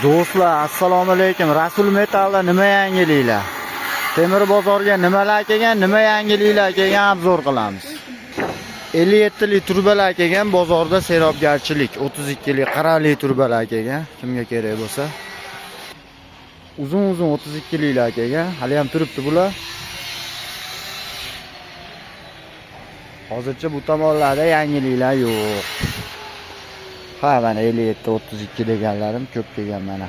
Do'stlar, assalomu alaykum. Rasul Metalda nima yangiliklar? Temir bozorga nimalar kelgan, nima yangiliklar kelgan obzor qilamiz. 57 li turbalar kelgan, bozorda serobgarchilik. 32 li qarali turbalar kelgan, kimga kerak bo'lsa. Uzun 32 lilar kelgan, hali ham turibdi bular. Hozircha bu tomonlarda yangiliklar yo'q. Ha, mana 57-32 deganlarim ko'p kelgan mana.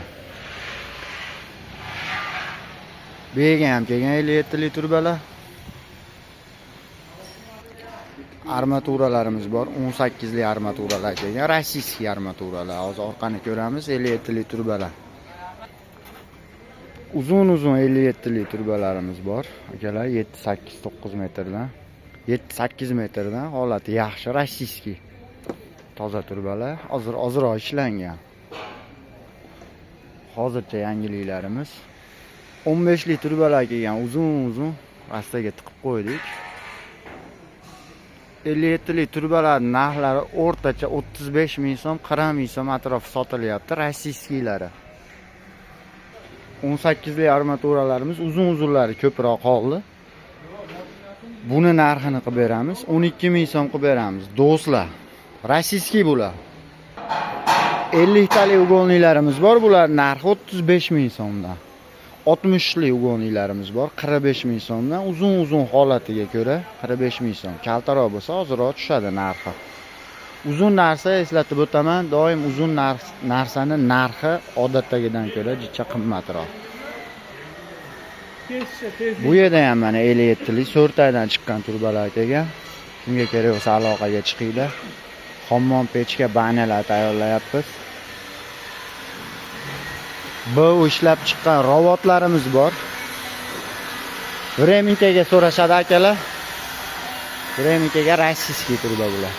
Bu yerga ham kelgan 57 li turbalar. Armaturalarimiz bor. 18 li armaturalar kelgan. Rossiyskiy armaturalar. Hozir orqani ko'ramiz. 57 li turbalar. Uzun 57 li turbalarimiz bor. Akalar 7-8-9 metrdan. 7-8 metrdan holati yaxshi rossiyskiy. Toza turbalar. Hozir ishlangan. Hozircha yangiliklarimiz. 15 li turbalar kelgan, uzun rastaga tiqib qo'ydik. 57 li turbalar narxlari o'rtacha 35 ming so'm, 40 ming so'm atrofi sotilyapti, rossiyskiylari. 18 li armaturalarimiz uzunlari ko'proq qoldi. Buni narxini qilib beramiz, 12 ming so'm qilib beramiz. Do'stlar, rossiyskiy bular. 50 tali ugonliklarimiz bor, bular narxi 35 ming so'mdan. 60 li ugonliklarimiz bor, 45 ming so'mdan. Uzun holatiga ko'ra 45 ming so'm. Kaltaroq bo'lsa ozroq tushadi narxi. Uzun narsa eslatib o'taman, doim uzun narsani narxi odatdagidan ko'ra jicha qimmatroq. Bu yerda ham mana 57 li so'rtadan chiqqan turbalar kelgan. Kimga kerak bo'lsa aloqaga chiqinglar. Hammom pechga banalar tayyorlayapmiz. Bu ishlab chiqqan robotlarimiz bor. Vremnikaga so'rashadi akalar. Vremnikaga rossiyskiy turba bular.